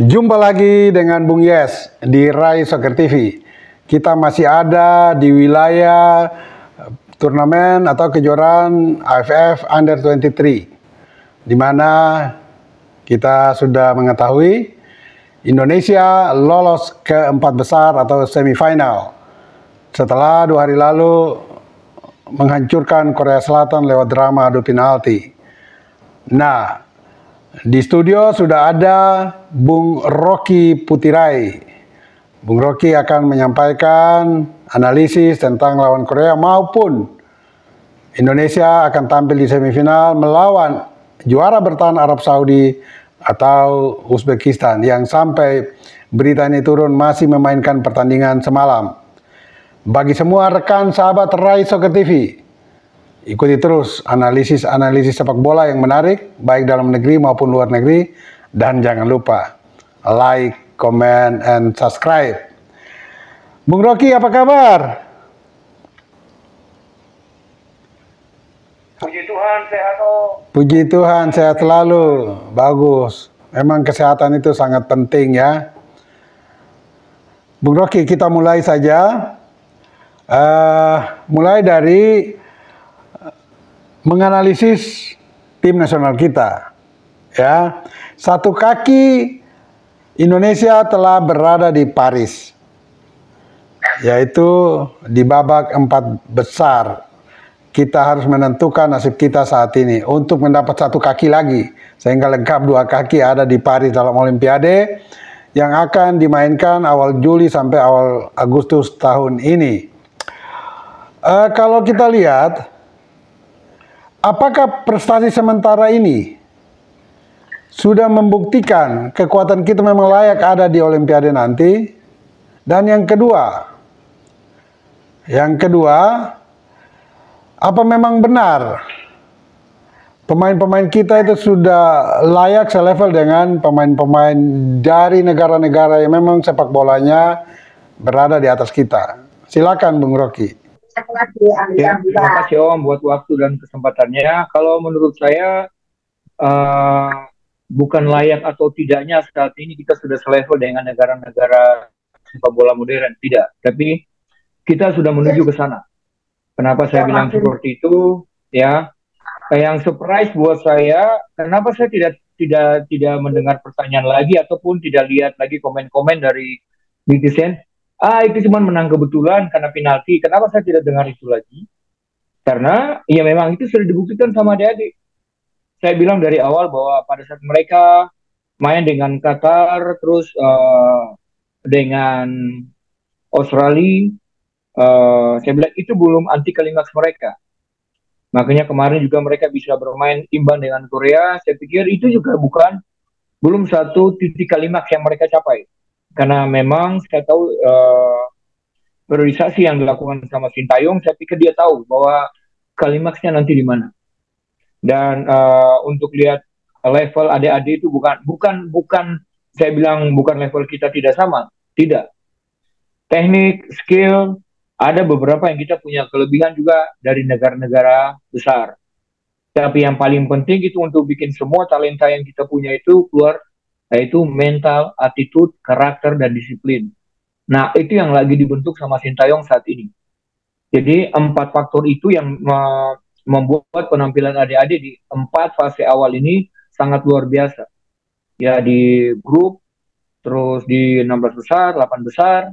Jumpa lagi dengan Bung Yes di Rai Soccer TV. Kita masih ada di wilayah turnamen atau kejuaraan AFF Under 23, di mana kita sudah mengetahui Indonesia lolos ke 4 besar atau semifinal setelah 2 hari lalu menghancurkan Korea Selatan lewat drama adu penalti. Nah, di studio sudah ada Bung Rocky Putirai. Bung Rocky akan menyampaikan analisis tentang lawan Korea maupun Indonesia akan tampil di semifinal melawan juara bertahan Arab Saudi atau Uzbekistan yang sampai berita ini turun masih memainkan pertandingan semalam. Bagi semua rekan sahabat Rai Soccer TV, ikuti terus analisis sepak bola yang menarik, baik dalam negeri maupun luar negeri. Dan jangan lupa like, comment, and subscribe. Bung Rocky, apa kabar? Puji Tuhan, sehat oh. Puji Tuhan, sehat selalu. Bagus. Memang kesehatan itu sangat penting ya. Bung Rocky, kita mulai saja. Mulai dari menganalisis tim nasional kita, ya. Satu kaki Indonesia telah berada di Paris, yaitu di babak 4 besar. Kita harus menentukan nasib kita saat ini untuk mendapat satu kaki lagi, sehingga lengkap 2 kaki ada di Paris dalam Olimpiade yang akan dimainkan awal Juli sampai awal Agustus tahun ini. Kalau kita lihat, apakah prestasi sementara ini sudah membuktikan kekuatan kita memang layak ada di Olimpiade nanti? Dan yang kedua, apa memang benar pemain-pemain kita itu sudah layak selevel dengan pemain-pemain dari negara-negara yang memang sepak bolanya berada di atas kita? Silakan Bung Rocky. Ya, terima kasih Om buat waktu dan kesempatannya. Kalau menurut saya bukan layak atau tidaknya saat ini kita sudah selevel dengan negara-negara sepak bola modern, tidak. Tapi kita sudah menuju ke sana. Kenapa saya bilang seperti itu? Ya, yang surprise buat saya, kenapa saya tidak mendengar pertanyaan lagi ataupun tidak lihat lagi komen-komen dari netizen. Itu cuma menang kebetulan karena penalti. Kenapa saya tidak dengar itu lagi? Karena ya memang itu sudah dibuktikan sama adik-adik. Saya bilang dari awal bahwa pada saat mereka main dengan Qatar, terus dengan Australia, saya bilang itu belum anti klimaks mereka. Makanya kemarin juga mereka bisa bermain imbang dengan Korea. Saya pikir itu juga belum satu titik klimaks yang mereka capai. Karena memang saya tahu priorisasi yang dilakukan sama Sintayong, saya pikir dia tahu bahwa klimaksnya nanti di mana. Dan untuk lihat level adik-adik itu bukan saya bilang bukan level kita tidak sama, tidak. Teknik, skill, ada beberapa yang kita punya kelebihan juga dari negara-negara besar. Tapi yang paling penting itu untuk bikin semua talenta yang kita punya itu keluar, yaitu mental, attitude, karakter, dan disiplin. Nah, itu yang lagi dibentuk sama Sintayong saat ini. Jadi 4 faktor itu yang membuat penampilan adik-adik di 4 fase awal ini sangat luar biasa. Ya, di grup, terus di 16 besar, 8 besar,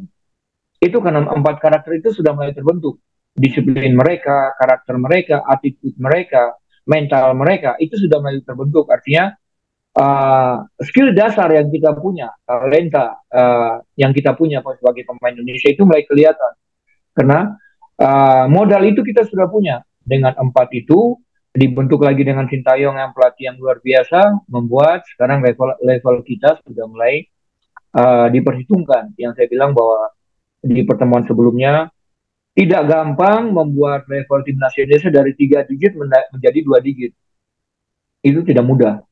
itu karena 4 karakter itu sudah mulai terbentuk. Disiplin mereka, karakter mereka, attitude mereka, mental mereka, itu sudah mulai terbentuk. Artinya, skill dasar yang kita punya, talenta yang kita punya sebagai pemain Indonesia itu mulai kelihatan. Karena modal itu kita sudah punya. Dengan 4 itu dibentuk lagi dengan Sintayong yang pelatih yang luar biasa, membuat sekarang level kita sudah mulai diperhitungkan. Yang saya bilang bahwa di pertemuan sebelumnya tidak gampang membuat level timnas Indonesia dari 3 digit menjadi 2 digit. Itu tidak mudah.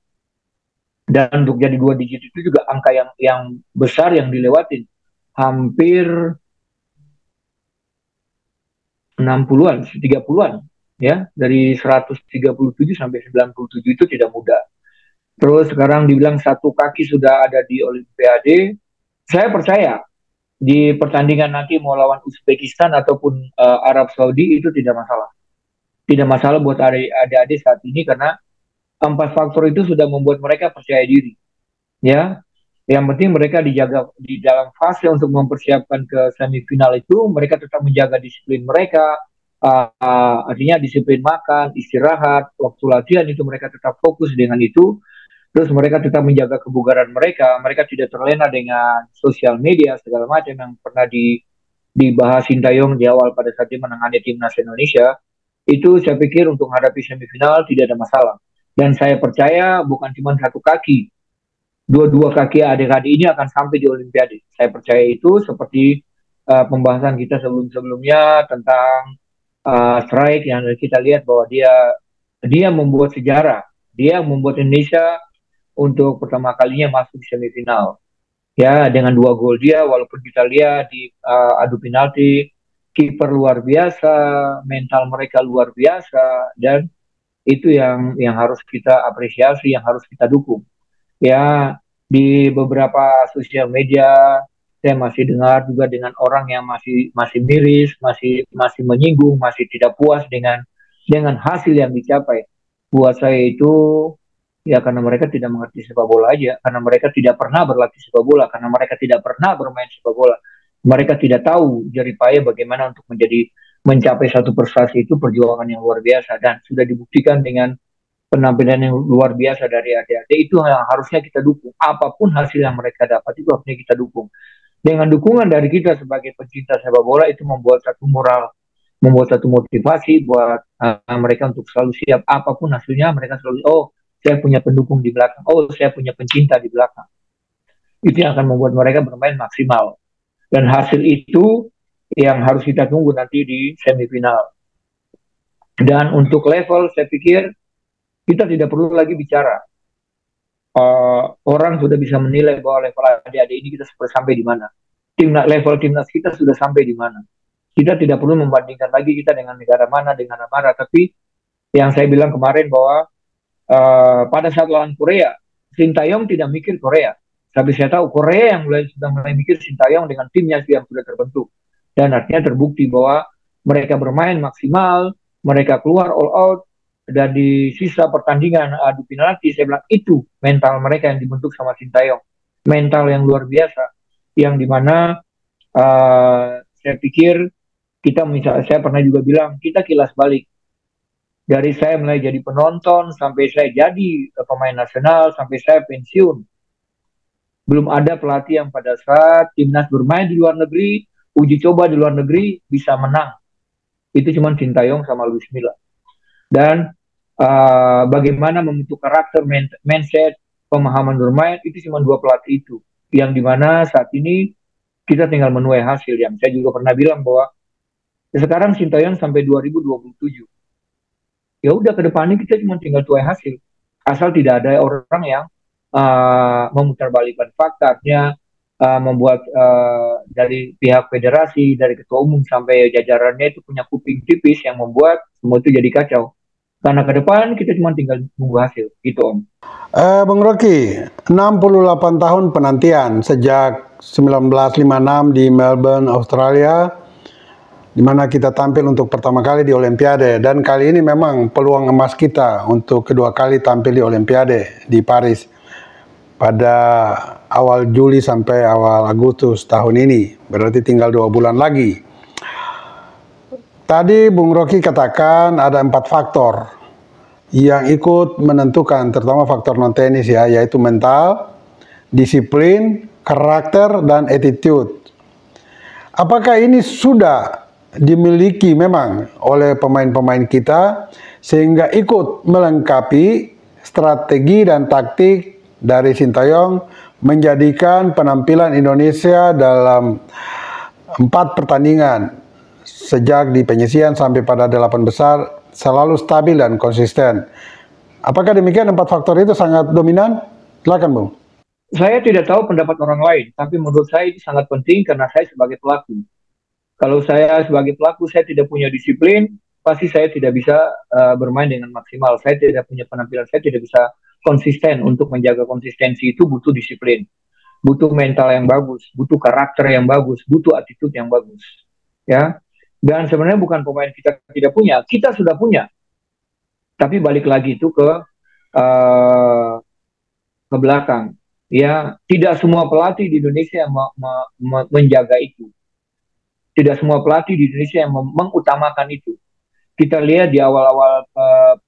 Dan untuk jadi 2 digit itu juga angka yang besar yang dilewatin. Hampir 60-an, 30-an. Ya, dari 137 sampai 97 itu tidak mudah. Terus sekarang dibilang satu kaki sudah ada di Olimpiade. Saya percaya di pertandingan nanti mau lawan Uzbekistan ataupun Arab Saudi itu tidak masalah. Tidak masalah buat adik-adik saat ini karena empat faktor itu sudah membuat mereka percaya diri. Ya, yang penting mereka dijaga di dalam fase untuk mempersiapkan ke semifinal itu, mereka tetap menjaga disiplin mereka, artinya disiplin makan, istirahat, waktu latihan itu mereka tetap fokus dengan itu. Terus mereka tetap menjaga kebugaran mereka tidak terlena dengan sosial media segala macam yang pernah dibahas Sintayong di awal pada saat dia menangani timnas Indonesia. Itu saya pikir untuk menghadapi semifinal tidak ada masalah. Dan saya percaya bukan cuma satu kaki, dua-dua kaki adik-adik ini akan sampai di Olimpiade. Saya percaya itu seperti pembahasan kita sebelum-sebelumnya tentang strike yang kita lihat bahwa dia membuat sejarah, dia membuat Indonesia untuk pertama kalinya masuk semifinal. Ya, dengan 2 gol dia, walaupun kita lihat di adu penalti, kiper luar biasa, mental mereka luar biasa, dan itu yang harus kita apresiasi, yang harus kita dukung. Ya, di beberapa sosial media saya masih dengar juga dengan orang yang masih masih miris, masih masih menyinggung, masih tidak puas dengan hasil yang dicapai. Buat saya itu ya karena mereka tidak mengerti sepak bola aja, karena mereka tidak pernah berlatih sepak bola, karena mereka tidak pernah bermain sepak bola. Mereka tidak tahu jerih payah bagaimana untuk mencapai satu prestasi itu perjuangan yang luar biasa dan sudah dibuktikan dengan penampilan yang luar biasa dari adik-adik itu yang harusnya kita dukung. Apapun hasil yang mereka dapat itu harusnya kita dukung. Dengan dukungan dari kita sebagai pencinta sepak bola itu membuat satu moral, membuat satu motivasi buat mereka untuk selalu siap apapun hasilnya mereka selalu saya punya pendukung di belakang, saya punya pencinta di belakang. Itu yang akan membuat mereka bermain maksimal. Dan hasil itu yang harus kita tunggu nanti di semifinal. Dan untuk level saya pikir kita tidak perlu lagi bicara. Orang sudah bisa menilai bahwa level adik-adik ini kita sampai di mana. Level timnas kita sudah sampai di mana. Kita tidak perlu membandingkan lagi kita dengan negara mana, tapi yang saya bilang kemarin bahwa pada saat lawan Korea, Sintayong tidak mikir Korea. Tapi saya tahu Korea yang sudah mulai mikir Sintayong dengan timnya yang sudah terbentuk. Dan artinya terbukti bahwa mereka bermain maksimal, mereka keluar all out, dan di sisa pertandingan adu penalti saya bilang itu mental mereka yang dibentuk sama Sintayong, mental yang luar biasa, yang dimana saya pikir kita misalnya saya pernah juga bilang kita kilas balik dari saya mulai jadi penonton sampai saya jadi pemain nasional sampai saya pensiun, belum ada pelatih yang pada saat timnas bermain di luar negeri, uji coba di luar negeri bisa menang. Itu cuma Sintayong sama Luis Milla. Dan bagaimana membentuk karakter, mindset, pemahaman bermain itu cuma 2 pelatih itu. Yang dimana saat ini kita tinggal menuai hasil. Yang saya juga pernah bilang bahwa sekarang Sintayong sampai 2027. Ya udah ke depannya kita cuma tinggal tuai hasil. Asal tidak ada orang yang memutarbalikkan faktanya, membuat dari pihak federasi, dari ketua umum sampai jajarannya itu punya kuping tipis yang membuat semua itu jadi kacau. Karena ke depan kita cuma tinggal tunggu hasil, gitu Om. Bung Rocky, 68 tahun penantian sejak 1956 di Melbourne, Australia, di mana kita tampil untuk pertama kali di Olimpiade, dan kali ini memang peluang emas kita untuk kedua kali tampil di Olimpiade di Paris pada awal Juli sampai awal Agustus tahun ini, berarti tinggal 2 bulan lagi. Tadi Bung Rocky katakan ada 4 faktor yang ikut menentukan, terutama faktor non tenis ya, yaitu mental, disiplin, karakter, dan attitude. Apakah ini sudah dimiliki memang oleh pemain-pemain kita sehingga ikut melengkapi strategi dan taktik dari Sintayong menjadikan penampilan Indonesia dalam 4 pertandingan sejak di penyisihan sampai pada 8 besar selalu stabil dan konsisten? Apakah demikian 4 faktor itu sangat dominan? Silakan Bung. Saya tidak tahu pendapat orang lain, tapi menurut saya itu sangat penting karena saya sebagai pelaku. Kalau saya sebagai pelaku saya tidak punya disiplin, pasti saya tidak bisa bermain dengan maksimal. Saya tidak punya penampilan, saya tidak bisa konsisten. Untuk menjaga konsistensi itu butuh disiplin, butuh mental yang bagus, butuh karakter yang bagus, butuh attitude yang bagus. Ya, dan sebenarnya bukan pemain kita tidak punya, kita sudah punya. Tapi balik lagi itu uh, ke belakang. Ya, tidak semua pelatih di Indonesia yang menjaga itu. Tidak semua pelatih di Indonesia yang mengutamakan itu. Kita lihat di awal-awal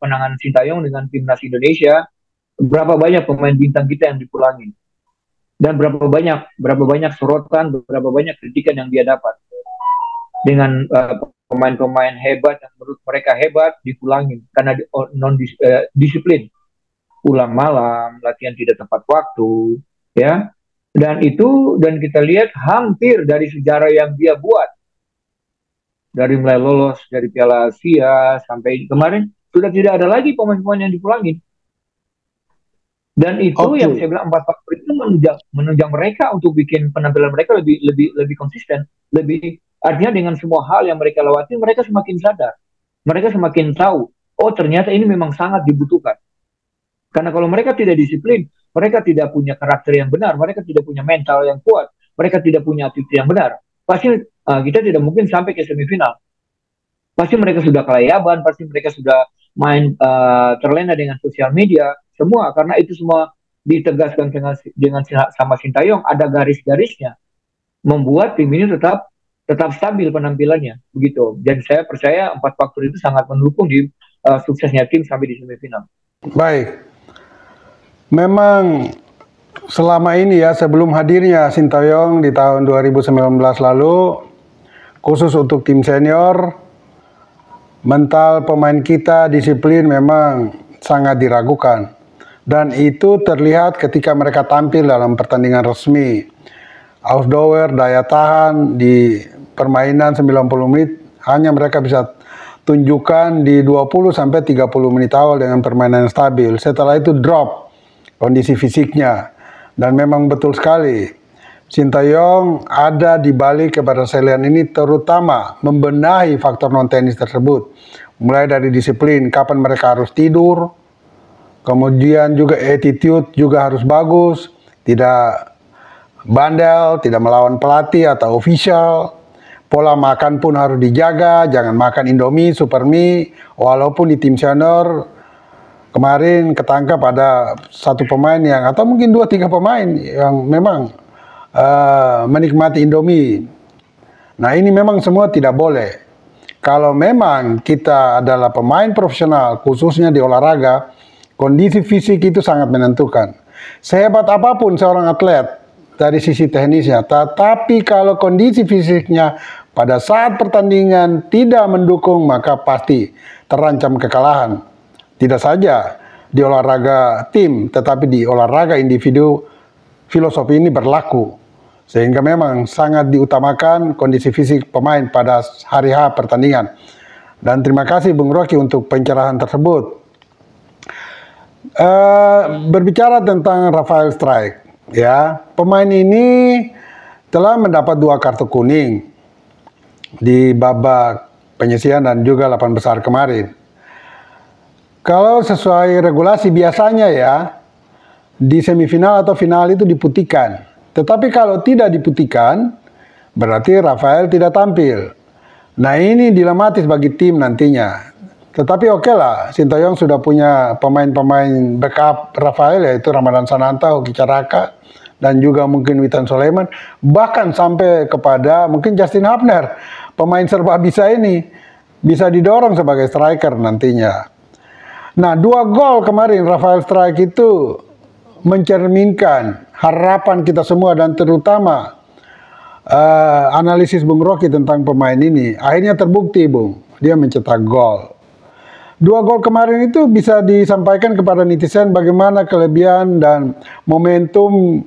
penanganan Sintayong dengan timnas Indonesia, berapa banyak pemain bintang kita yang dipulangin, dan berapa banyak sorotan, berapa banyak kritikan yang dia dapat dengan pemain-pemain hebat yang menurut mereka hebat dipulangin karena non disiplin, pulang malam, latihan tidak tepat waktu, ya. Dan kita lihat hampir dari sejarah yang dia buat, dari mulai lolos dari Piala Asia sampai kemarin sudah tidak ada lagi pemain-pemain yang dipulangin. Dan itu yang saya bilang 4 faktor itu menunjang mereka untuk bikin penampilan mereka lebih konsisten, lebih artinya dengan semua hal yang mereka lewati mereka semakin sadar, mereka semakin tahu, oh ternyata ini memang sangat dibutuhkan. Karena kalau mereka tidak disiplin, mereka tidak punya karakter yang benar, mereka tidak punya mental yang kuat, mereka tidak punya attitude yang benar, pasti kita tidak mungkin sampai ke semifinal. Pasti mereka sudah kelayaban, pasti mereka sudah main terlena dengan sosial media, semua, karena itu semua ditegaskan dengan sama Sintayong, ada garis-garisnya, membuat tim ini tetap stabil penampilannya, begitu. Dan saya percaya 4 faktor itu sangat mendukung di suksesnya tim sampai di semifinal. Baik. Memang selama ini ya, sebelum hadirnya Sintayong di tahun 2019 lalu, khusus untuk tim senior, mental pemain kita, disiplin memang sangat diragukan. Dan itu terlihat ketika mereka tampil dalam pertandingan resmi. Outdoor, daya tahan di permainan 90 menit, hanya mereka bisa tunjukkan di 20-30 menit awal dengan permainan yang stabil. Setelah itu drop kondisi fisiknya. Dan memang betul sekali, Sintayong ada di balik keberhasilan ini, terutama membenahi faktor non-teknis tersebut. Mulai dari disiplin, kapan mereka harus tidur, kemudian juga attitude juga harus bagus, tidak bandel, tidak melawan pelatih atau official. Pola makan pun harus dijaga, jangan makan Indomie, super mie, walaupun di tim senior kemarin ketangkap ada satu pemain yang, atau mungkin 2-3 pemain yang memang menikmati Indomie. Nah, ini memang semua tidak boleh. Kalau memang kita adalah pemain profesional, khususnya di olahraga, kondisi fisik itu sangat menentukan. Sehebat apapun seorang atlet dari sisi teknisnya, tetapi kalau kondisi fisiknya pada saat pertandingan tidak mendukung, maka pasti terancam kekalahan. Tidak saja di olahraga tim, tetapi di olahraga individu, filosofi ini berlaku. Sehingga memang sangat diutamakan kondisi fisik pemain pada hari H pertandingan. Dan terima kasih Bung Rocky untuk pencerahan tersebut. Berbicara tentang Rafael Strijk, ya, pemain ini telah mendapat 2 kartu kuning di babak penyisihan dan juga 8 besar kemarin. Kalau sesuai regulasi biasanya ya, di semifinal atau final itu diputihkan. Tetapi kalau tidak diputihkan, berarti Rafael tidak tampil. Nah, ini dilematis bagi tim nantinya. Tetapi oke lah, Sintayong sudah punya pemain-pemain backup Rafael, yaitu Ramadan Sananta, Hoki Caraka, dan juga mungkin Witan Sulaiman. Bahkan sampai kepada mungkin Justin Hapner, pemain serba bisa ini, bisa didorong sebagai striker nantinya. Nah, 2 gol kemarin Rafael Strijk itu mencerminkan harapan kita semua, dan terutama analisis Bung Rocky tentang pemain ini. Akhirnya terbukti, Bung, dia mencetak gol. 2 gol kemarin itu bisa disampaikan kepada netizen bagaimana kelebihan dan momentum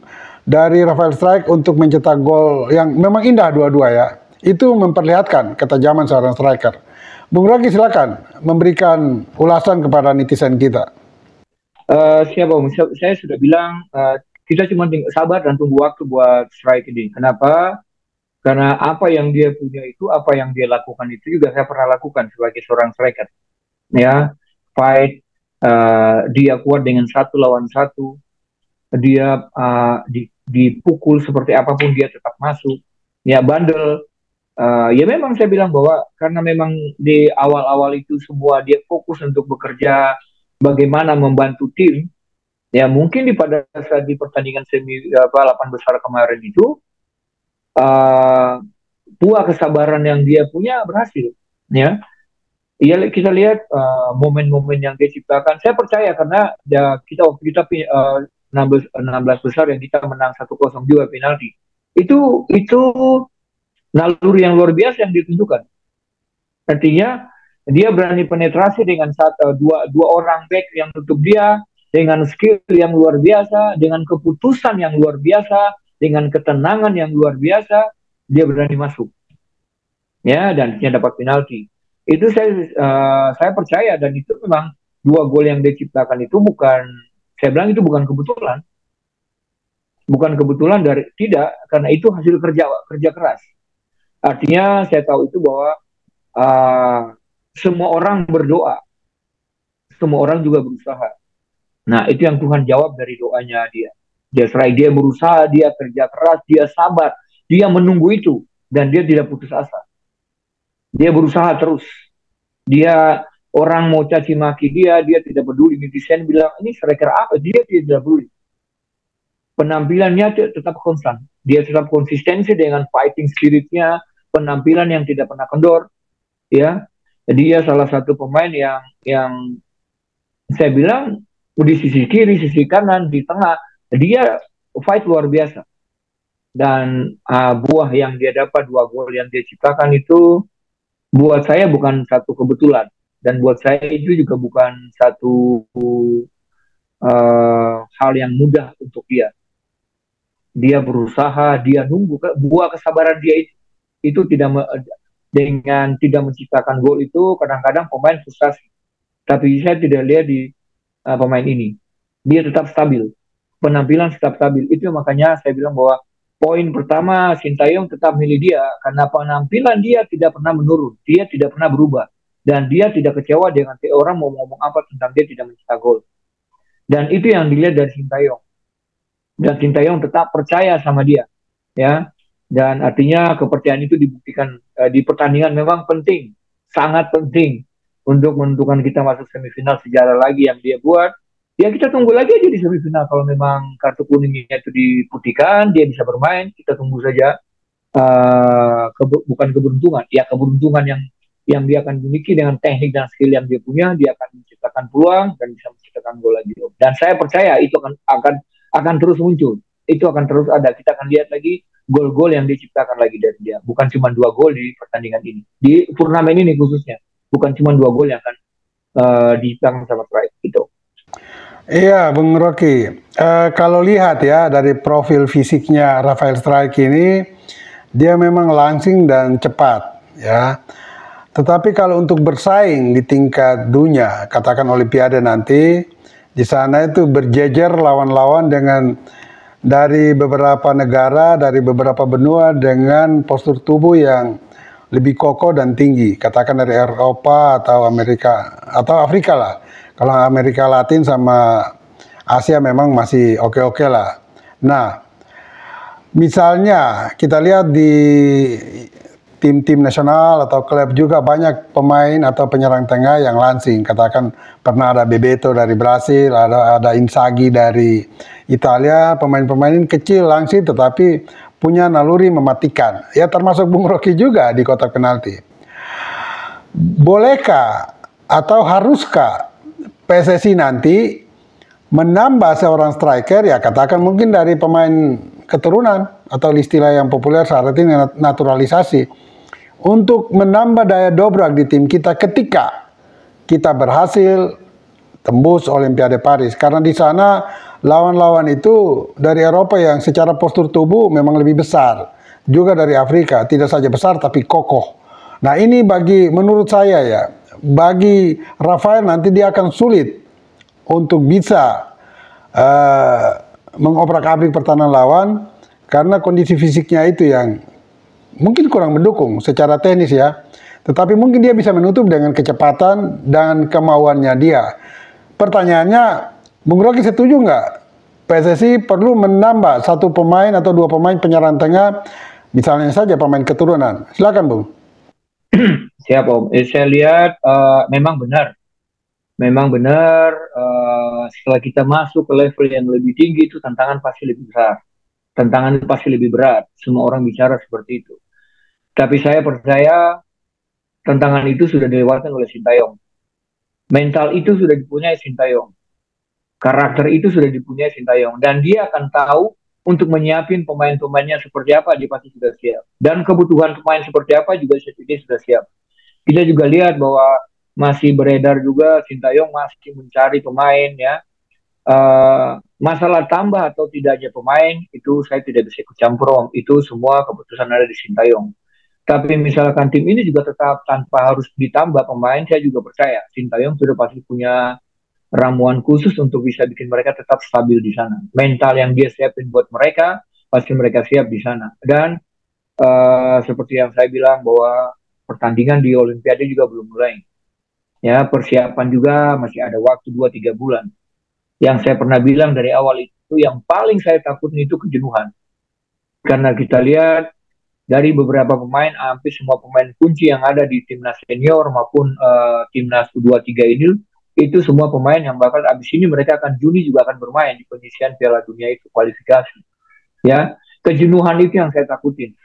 dari Rafael Strijk untuk mencetak gol yang memang indah dua-dua ya. Itu memperlihatkan ketajaman seorang striker. Bung Rocky silakan memberikan ulasan kepada netizen kita. Siap Om, saya sudah bilang kita cuma sabar dan tunggu waktu buat Strijk ini. Kenapa? Karena apa yang dia punya itu, apa yang dia lakukan itu juga saya pernah lakukan sebagai seorang striker. Ya, fight, Dia kuat dengan 1 lawan 1. Dia dipukul seperti apapun dia tetap masuk. Ya bandel. Ya memang saya bilang bahwa karena memang di awal-awal itu semua dia fokus untuk bekerja bagaimana membantu tim. Ya mungkin pada saat di pertandingan semi 8 besar kemarin itu uh, buah kesabaran yang dia punya berhasil. Ya, iya kita lihat momen-momen yang dia ciptakan. Saya percaya karena ya kita waktu kita 16 besar yang kita menang 1-0 juga penalti. Itu naluri yang luar biasa yang ditunjukkan. Artinya dia berani penetrasi dengan dua orang back yang tutup dia dengan skill yang luar biasa, dengan keputusan yang luar biasa, dengan ketenangan yang luar biasa, dia berani masuk. Ya, dan dia dapat penalti. Itu saya percaya dan itu memang 2 gol yang dia ciptakan itu bukan, saya bilang itu bukan kebetulan. Bukan kebetulan tidak, karena itu hasil kerja keras. Artinya saya tahu itu bahwa semua orang berdoa, semua orang juga berusaha. Nah, itu yang Tuhan jawab dari doanya dia. Dia berusaha, dia kerja keras, dia sabar, dia menunggu itu dan dia tidak putus asa. Dia berusaha terus. Dia orang mau caci maki dia tidak peduli. Netizen bilang ini striker apa? Dia tidak peduli. Penampilannya tetap konstan. Dia tetap konsistensi dengan fighting spiritnya, penampilan yang tidak pernah kendor. Ya, dia salah satu pemain yang saya bilang di sisi kiri, sisi kanan, di tengah, dia fight luar biasa. Dan buah yang dia dapat, 2 gol yang dia ciptakan itu buat saya bukan satu kebetulan, dan buat saya itu juga bukan satu hal yang mudah untuk dia. Dia berusaha, dia nunggu buah kesabaran dia itu dengan tidak menciptakan gol itu kadang-kadang pemain frustasi. Tapi saya tidak lihat di pemain ini. Dia tetap stabil. Penampilan tetap stabil. Itu makanya saya bilang bahwa poin pertama Sintayong tetap milih dia karena penampilan dia tidak pernah menurun. Dia tidak pernah berubah. Dan dia tidak kecewa dengan orang mau ngomong apa tentang dia tidak mencetak gol. Dan itu yang dilihat dari Sintayong. Dan Sintayong tetap percaya sama dia. Ya. Dan artinya kepercayaan itu dibuktikan di pertandingan memang penting. Sangat penting untuk menentukan kita masuk semifinal sejarah lagi yang dia buat. Ya kita tunggu lagi aja di semifinal. Kalau memang kartu kuningnya itu diputihkan, dia bisa bermain. Kita tunggu saja. Bukan keberuntungan. Ya keberuntungan yang dia akan miliki dengan teknik dan skill yang dia punya, dia akan menciptakan peluang dan bisa menciptakan gol lagi. Dan saya percaya itu akan terus muncul. Itu akan terus ada. Kita akan lihat lagi gol-gol yang diciptakan lagi dari dia. Bukan cuma 2 gol di pertandingan ini. Di turnamen ini khususnya. Bukan cuma 2 gol yang akan diciptakan sama Strike. Gitu. Iya, Bung Rocky. Kalau lihat ya dari profil fisiknya Rafael Strike ini, dia memang langsing dan cepat. Ya. Tetapi kalau untuk bersaing di tingkat dunia, katakan Olimpiade nanti, di sana itu berjejer lawan-lawan dengan dari beberapa negara, dari beberapa benua dengan postur tubuh yang lebih kokoh dan tinggi. Katakan dari Eropa atau Amerika atau Afrika lah. Kalau Amerika Latin sama Asia memang masih oke-oke lah. Nah, misalnya kita lihat di tim-tim nasional atau klub juga banyak pemain atau penyerang tengah yang langsing. Katakan pernah ada Bebeto dari Brasil, ada Inzaghi dari Italia, pemain-pemain kecil langsing tetapi punya naluri mematikan. Ya termasuk Bung Rocky juga di kotak penalti. Bolehkah atau haruskah PSSI nanti menambah seorang striker, ya katakan mungkin dari pemain keturunan atau istilah yang populer saat ini naturalisasi, untuk menambah daya dobrak di tim kita ketika kita berhasil tembus Olimpiade Paris. Karena di sana lawan-lawan itu dari Eropa yang secara postur tubuh memang lebih besar. Juga dari Afrika, tidak saja besar tapi kokoh. Nah ini menurut saya ya, bagi Rafael nanti dia akan sulit untuk bisa mengobrak-abrik pertahanan lawan karena kondisi fisiknya itu yang mungkin kurang mendukung secara teknis ya, tetapi mungkin dia bisa menutup dengan kecepatan dan kemauannya dia. pertanyaannya, Bung Rocky setuju nggak PSSI perlu menambah satu pemain atau dua pemain penyerang tengah, misalnya saja pemain keturunan? Silakan, Bung. Siap Om. Saya lihat memang benar. Memang benar, setelah kita masuk ke level yang lebih tinggi itu tantangan pasti lebih besar. Tantangan pasti lebih berat. Semua orang bicara seperti itu. Tapi saya percaya tantangan itu sudah dilewati oleh Sintayong. Mental itu sudah dipunyai Sintayong. Karakter itu sudah dipunyai Sintayong. Dan dia akan tahu untuk menyiapin pemain-pemainnya seperti apa, dia pasti sudah siap. Dan kebutuhan pemain seperti apa juga dia sudah siap. Kita juga lihat bahwa masih beredar juga Sintayong masih mencari pemain ya. Masalah tambah atau tidaknya pemain itu saya tidak bisa ikut campur Om. Itu semua keputusan ada di Sintayong. Tapi misalkan tim ini juga tetap tanpa harus ditambah pemain, saya juga percaya Sintayong sudah pasti punya ramuan khusus untuk bisa bikin mereka tetap stabil di sana. Mental yang dia siapin buat mereka, pasti mereka siap di sana. Dan seperti yang saya bilang bahwa pertandingan di Olimpiade juga belum mulai. Ya, persiapan juga masih ada waktu 2-3 bulan. Yang saya pernah bilang dari awal itu, yang paling saya takutin itu kejenuhan. Karena kita lihat dari beberapa pemain, hampir semua pemain kunci yang ada di timnas senior maupun timnas U23 ini, itu semua pemain yang bakal abis ini mereka akan Juni juga akan bermain di penyisian Piala Dunia itu kualifikasi. Ya, kejenuhan itu yang saya takutin.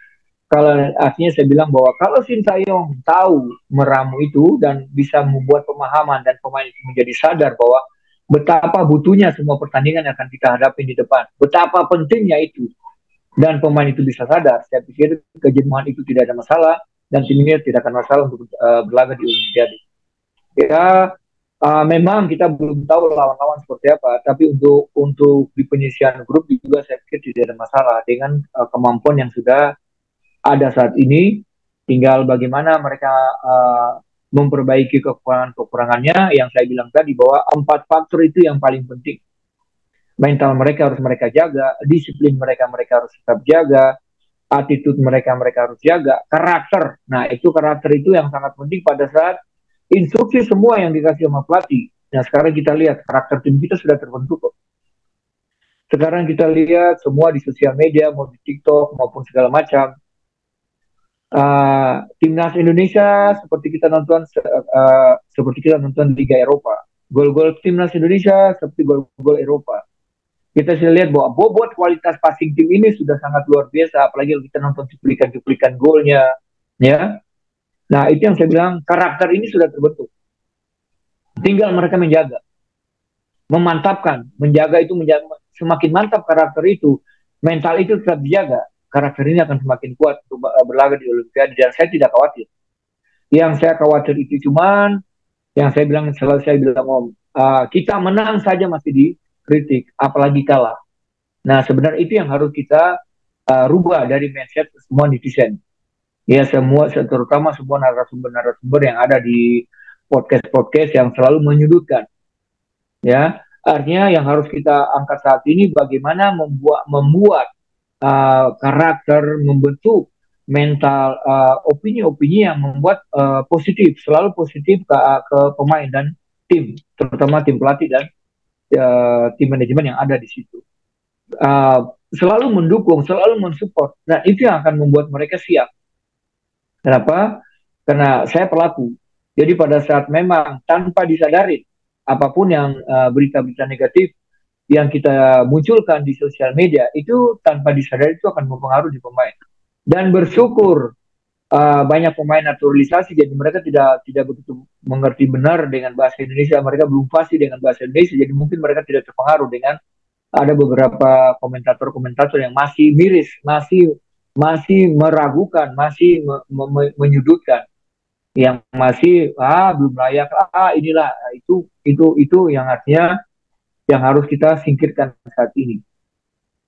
Kalau artinya saya bilang bahwa kalau Sintayong tahu meramu itu dan bisa membuat pemahaman dan pemain itu menjadi sadar bahwa betapa butuhnya semua pertandingan yang akan kita hadapi di depan, betapa pentingnya itu, dan pemain itu bisa sadar, saya pikir kejenuhan itu tidak ada masalah dan tim ini tidak akan masalah untuk berlaga di Olimpiade. Ya, memang kita belum tahu lawan-lawan seperti apa, tapi untuk di penyisian grup juga saya pikir tidak ada masalah dengan kemampuan yang sudah ada saat ini. Tinggal bagaimana mereka memperbaiki kekurangan-kekurangannya yang saya bilang tadi, bahwa 4 faktor itu yang paling penting. Mental mereka harus mereka jaga, disiplin mereka harus tetap jaga, attitude mereka harus jaga, karakter. Nah, itu karakter itu yang sangat penting pada saat instruksi semua yang dikasih sama pelatih. Nah, sekarang kita lihat karakter tim kita sudah terbentuk kok. Sekarang kita lihat semua di sosial media, mau di TikTok maupun segala macam. Timnas Indonesia seperti kita nonton Liga Eropa. Gol-gol timnas Indonesia seperti gol-gol Eropa. Kita sudah lihat bahwa bobot kualitas passing tim ini sudah sangat luar biasa, apalagi kita nonton cuplikan-cuplikan golnya, ya. Nah, itu yang saya bilang, karakter ini sudah terbentuk. Tinggal mereka menjaga, memantapkan, menjaga itu semakin mantap karakter itu, mental itu tetap dijaga, karakter ini akan semakin kuat untuk berlaga di Olimpiade, dan saya tidak khawatir. Yang saya khawatir itu cuman, yang saya bilang, selalu saya bilang, kita menang saja masih dikritik, apalagi kalah. Nah, sebenarnya itu yang harus kita rubah dari mindset semua netizen. Ya, terutama semua narasumber yang ada di podcast-podcast yang selalu menyudutkan. Ya, artinya yang harus kita angkat saat ini bagaimana membuat karakter, membentuk mental, opini-opini yang membuat positif, selalu positif ke pemain dan tim, terutama tim pelatih dan tim manajemen yang ada di situ. Selalu mendukung, selalu mensupport. Nah, itu yang akan membuat mereka siap. Kenapa? Karena saya pelaku. Jadi pada saat memang tanpa disadari, apapun yang berita-berita negatif yang kita munculkan di sosial media, itu tanpa disadari itu akan mempengaruhi pemain. Dan bersyukur banyak pemain naturalisasi, jadi mereka tidak begitu mengerti benar dengan bahasa Indonesia, mereka belum fasih dengan bahasa Indonesia, jadi mungkin mereka tidak terpengaruh dengan ada beberapa komentator-komentator yang masih miris, masih meragukan, masih menyudutkan, yang masih belum layak, inilah itu yang artinya yang harus kita singkirkan saat ini.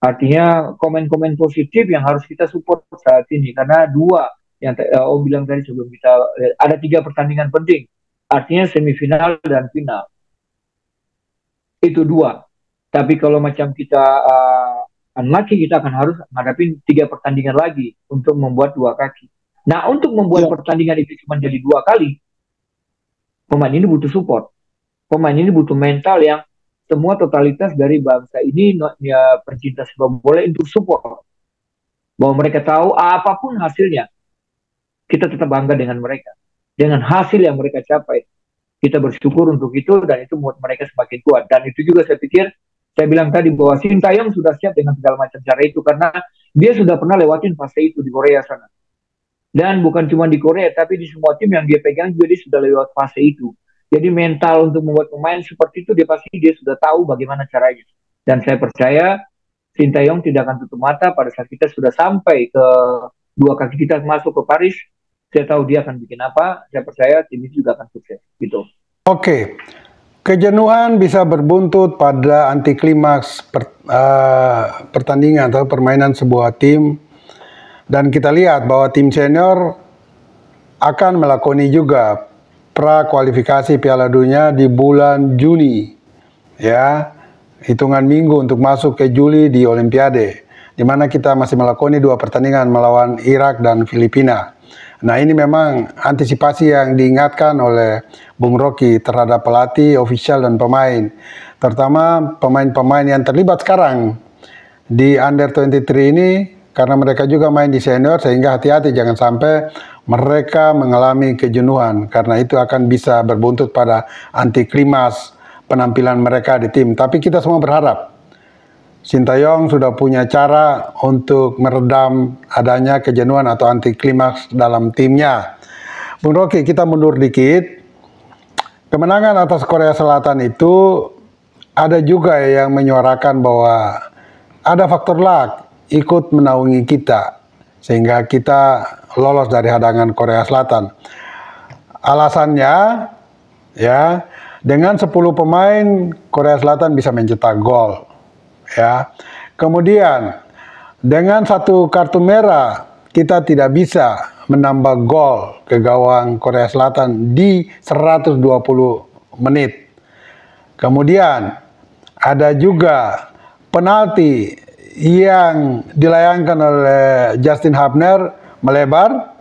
Artinya komen-komen positif yang harus kita support saat ini, karena dua yang Om bilang tadi sebelum kita ada 3 pertandingan penting, artinya semifinal dan final, itu 2. Tapi kalau macam kita unlucky, kita akan harus menghadapi 3 pertandingan lagi untuk membuat 2 kaki. Nah, untuk membuat pertandingan itu cuma jadi 2 kali, pemain ini butuh support. Pemain ini butuh mental yang semua totalitas dari bangsa ini ya, pencinta sepak bola untuk support. Bahwa mereka tahu apapun hasilnya, kita tetap bangga dengan mereka. Dengan hasil yang mereka capai. Kita bersyukur untuk itu dan itu membuat mereka semakin kuat. Dan itu juga saya pikir, saya bilang tadi bahwa Sintayong sudah siap dengan segala macam cara itu karena dia sudah pernah lewatin fase itu di Korea sana. Dan bukan cuma di Korea, tapi di semua tim yang dia pegang juga dia sudah lewat fase itu. Jadi mental untuk membuat pemain seperti itu dia sudah tahu bagaimana caranya. Dan saya percaya Sintayong tidak akan tutup mata pada saat kita sudah sampai ke dua kaki kita masuk ke Paris. Saya tahu dia akan bikin apa. Saya percaya tim itu juga akan sukses. Gitu. Oke, kejenuhan bisa berbuntut pada anti klimaks pertandingan atau permainan sebuah tim. Dan kita lihat bahwa tim senior akan melakoni juga pra-kualifikasi Piala Dunia di bulan Juni. Ya, hitungan minggu untuk masuk ke Juli di Olimpiade, di mana kita masih melakoni 2 pertandingan melawan Irak dan Filipina. Nah, ini memang antisipasi yang diingatkan oleh Bung Rocky terhadap pelatih, ofisial, dan pemain. Terutama pemain-pemain yang terlibat sekarang di Under 23 ini, karena mereka juga main di senior, sehingga hati-hati jangan sampai mereka mengalami kejenuhan, karena itu akan bisa berbuntut pada anti klimaks penampilan mereka di tim. Tapi kita semua berharap Sintayong sudah punya cara untuk meredam adanya kejenuhan atau anti klimaks dalam timnya. Bung Rocky, kita mundur dikit. Kemenangan atas Korea Selatan itu ada juga yang menyuarakan bahwa ada faktor luck ikut menaungi kita sehingga kita lolos dari hadangan Korea Selatan. Alasannya ya, dengan 10 pemain Korea Selatan bisa mencetak gol. Ya. Kemudian dengan 1 kartu merah kita tidak bisa menambah gol ke gawang Korea Selatan di 120 menit. Kemudian ada juga penalti yang dilayangkan oleh Justin Hubner melebar,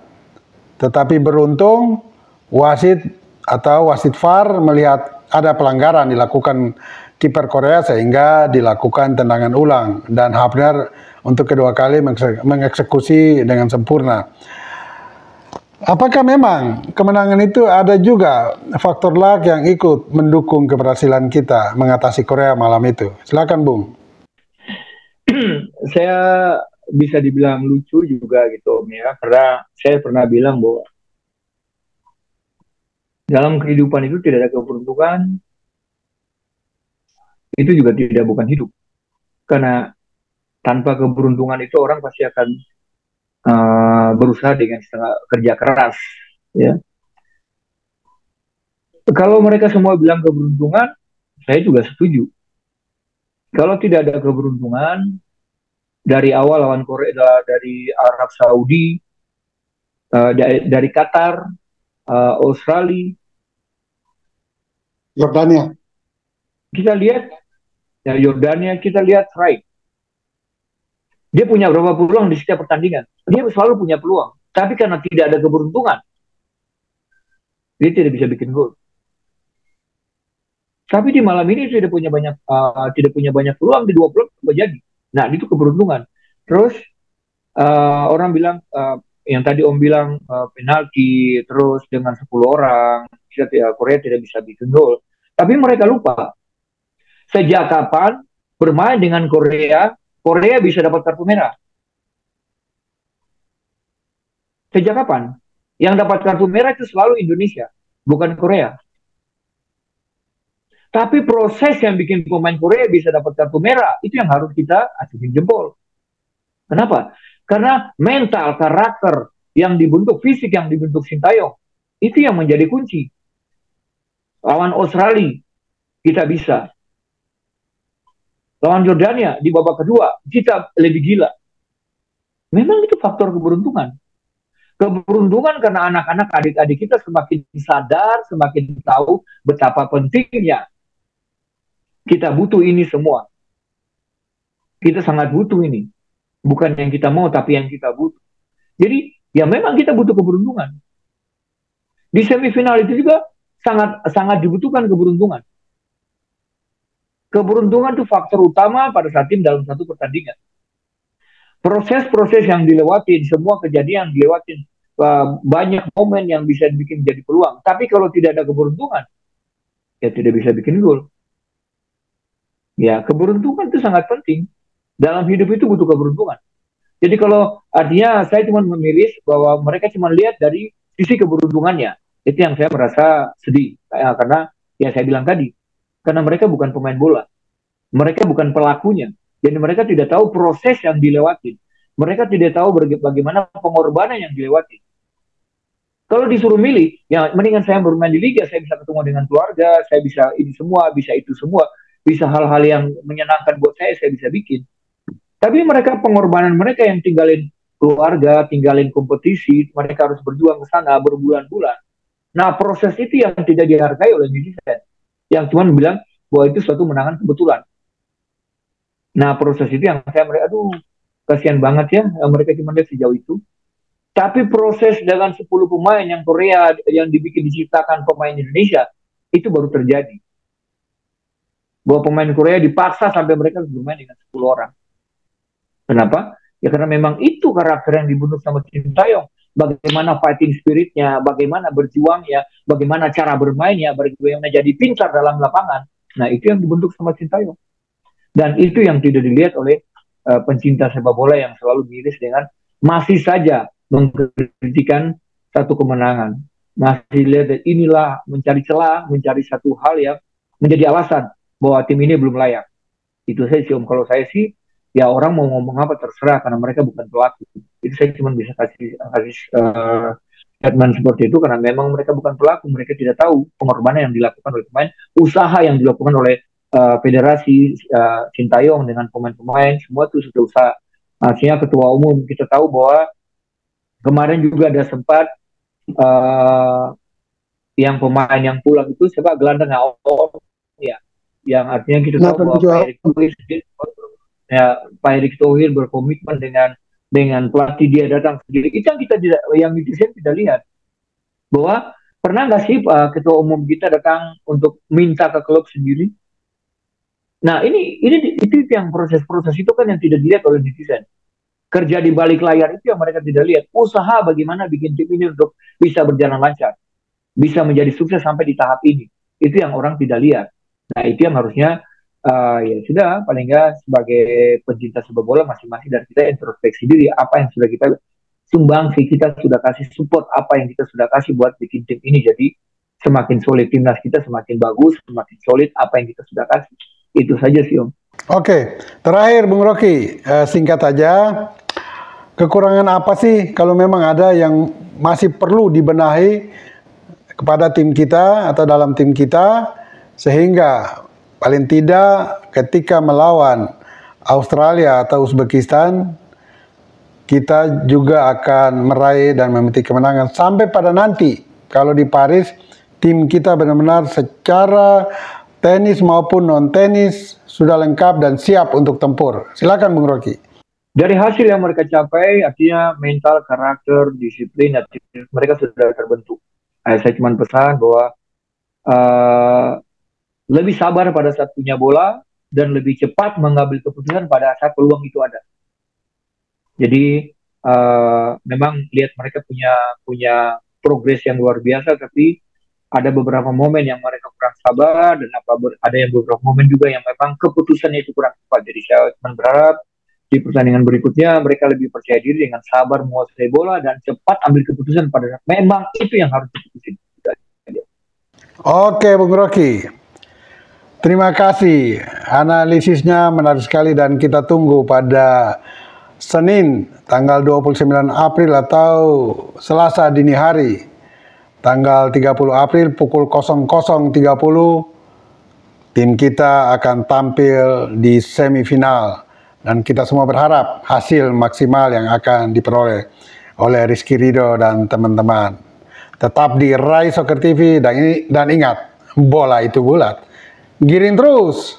tetapi beruntung wasit atau wasit VAR melihat ada pelanggaran dilakukan kiper Korea sehingga dilakukan tendangan ulang dan Hubner untuk kedua kali mengeksekusi dengan sempurna. Apakah memang kemenangan itu ada juga faktor luck yang ikut mendukung keberhasilan kita mengatasi Korea malam itu? Silakan, Bung. Saya bisa dibilang lucu juga gitu Om ya, karena saya pernah bilang bahwa dalam kehidupan itu tidak ada keberuntungan, itu juga tidak bukan hidup. Karena tanpa keberuntungan itu orang pasti akan berusaha dengan setengah kerja keras. Ya. Kalau mereka semua bilang keberuntungan, saya juga setuju. Kalau tidak ada keberuntungan, dari awal lawan Korea, dari Arab Saudi, dari Qatar, Australia, Jordania. Kita lihat, ya Yordania, kita lihat Strike. Dia punya berapa peluang di setiap pertandingan. Dia selalu punya peluang. Tapi karena tidak ada keberuntungan, dia tidak bisa bikin gol. Tapi di malam ini tidak punya banyak peluang, di 2 peluang jadi. Nah, itu keberuntungan. Terus orang bilang yang tadi Om bilang penalti, terus dengan 10 orang Korea tidak bisa bikin gol. Tapi mereka lupa sejak kapan bermain dengan Korea bisa dapat kartu merah. Sejak kapan? Yang dapat kartu merah itu selalu Indonesia, bukan Korea. Tapi proses yang bikin pemain Korea bisa dapat kartu merah, itu yang harus kita acungin jempol. Kenapa? Karena mental, karakter yang dibentuk, fisik yang dibentuk Sintayong, itu yang menjadi kunci. Lawan Australia, kita bisa. Lawan Jordania, di babak kedua, kita lebih gila. Memang itu faktor keberuntungan. Keberuntungan karena anak-anak, adik-adik kita semakin sadar, semakin tahu betapa pentingnya kita butuh ini semua. Kita sangat butuh ini. Bukan yang kita mau, tapi yang kita butuh. Jadi, ya memang kita butuh keberuntungan. Di semifinal itu juga sangat dibutuhkan keberuntungan. Keberuntungan itu faktor utama pada saat tim dalam satu pertandingan. Proses-proses yang dilewatin, semua kejadian yang dilewatin, banyak momen yang bisa bikin jadi peluang. Tapi kalau tidak ada keberuntungan, ya tidak bisa bikin gol. Ya, keberuntungan itu sangat penting. Dalam hidup itu butuh keberuntungan. Jadi kalau artinya saya cuma memilih bahwa mereka cuma lihat dari sisi keberuntungannya. Itu yang saya merasa sedih. Karena ya saya bilang tadi, karena mereka bukan pemain bola. Mereka bukan pelakunya. Jadi mereka tidak tahu proses yang dilewati. Mereka tidak tahu bagaimana pengorbanan yang dilewati. Kalau disuruh milih, ya mendingan saya bermain di liga, saya bisa ketemu dengan keluarga, saya bisa ini semua, bisa itu semua, bisa hal-hal yang menyenangkan buat saya bisa bikin. Tapi mereka pengorbanan mereka yang tinggalin keluarga, tinggalin kompetisi, mereka harus berjuang ke sana berbulan-bulan. Nah, proses itu yang tidak dihargai oleh netizen. Yang cuma bilang bahwa itu suatu menangan kebetulan. Nah, proses itu yang saya mereka, aduh, kasihan banget ya, mereka cuma lihat sejauh itu. Tapi proses dengan 10 pemain yang Korea yang dibikin diciptakan pemain Indonesia, itu baru terjadi. Bahwa pemain Korea dipaksa sampai mereka bermain dengan 10 orang. Kenapa? Ya karena memang itu karakter yang dibentuk sama Sintayong. Bagaimana fighting spiritnya, bagaimana berjuangnya, bagaimana cara bermainnya, bagaimana jadi pintar dalam lapangan. Nah, itu yang dibentuk sama Sintayong. Dan itu yang tidak dilihat oleh pencinta sepak bola yang selalu miris dengan masih saja mengkritikan satu kemenangan. Masih lihat inilah mencari celah, mencari satu hal yang menjadi alasan bahwa tim ini belum layak. Itu saya sih Om. Kalau saya sih, ya orang mau ngomong apa terserah karena mereka bukan pelaku. Itu saya cuma bisa kasih statement seperti itu karena memang mereka bukan pelaku, mereka tidak tahu pengorbanan yang dilakukan oleh pemain, usaha yang dilakukan oleh federasi Sintayong dengan pemain-pemain, semua itu sudah usaha. Artinya ketua umum kita tahu bahwa kemarin juga ada sempat yang pemain yang pulang itu siapa gelandang ya, yang artinya kita tahu bahwa Pak Erick Thohir berkomitmen dengan pelatih dia datang sendiri. Itu yang kita tidak, yang netizen tidak lihat. Bahwa pernah nggak sih ketua umum kita datang untuk minta ke klub sendiri? Nah ini itu yang proses-proses itu kan yang tidak dilihat oleh netizen. Kerja di balik layar itu yang mereka tidak lihat. Usaha bagaimana bikin tim ini untuk bisa berjalan lancar, bisa menjadi sukses sampai di tahap ini. Itu yang orang tidak lihat. Nah itu yang harusnya ya sudah, paling nggak sebagai pencinta sepak bola masing-masing dari kita introspeksi diri apa yang sudah kita sumbang sih, kita sudah kasih support apa yang kita sudah kasih buat bikin tim ini jadi semakin solid, timnas kita semakin bagus, semakin solid apa yang kita sudah kasih. Itu saja sih Om. Oke, terakhir Bung Rocky, singkat aja, kekurangan apa sih kalau memang ada yang masih perlu dibenahi kepada tim kita atau dalam tim kita sehingga paling tidak ketika melawan Australia atau Uzbekistan, kita juga akan meraih dan memetik kemenangan. Sampai pada nanti, kalau di Paris, tim kita benar-benar secara tenis maupun non-tenis sudah lengkap dan siap untuk tempur. Silakan Bung Rocky. Dari hasil yang mereka capai, artinya mental, karakter, disiplin, mereka sudah terbentuk. Saya cuma pesan bahwa lebih sabar pada saat punya bola dan lebih cepat mengambil keputusan pada saat peluang itu ada. Jadi memang lihat mereka punya progres yang luar biasa, tapi ada beberapa momen yang mereka kurang sabar dan ada yang beberapa momen juga yang memang keputusannya itu kurang tepat. Jadi saya berharap di pertandingan berikutnya mereka lebih percaya diri dengan sabar menguasai bola dan cepat ambil keputusan pada saat memang itu yang harus diputusin. Oke Bung Rocky. Terima kasih, analisisnya menarik sekali dan kita tunggu pada Senin tanggal 29 April atau Selasa dini hari tanggal 30 April pukul 00.30 tim kita akan tampil di semifinal dan kita semua berharap hasil maksimal yang akan diperoleh oleh Rizky Ridho dan teman-teman. Tetap di Rai Soccer TV dan ingat, bola itu bulat. Giring terus.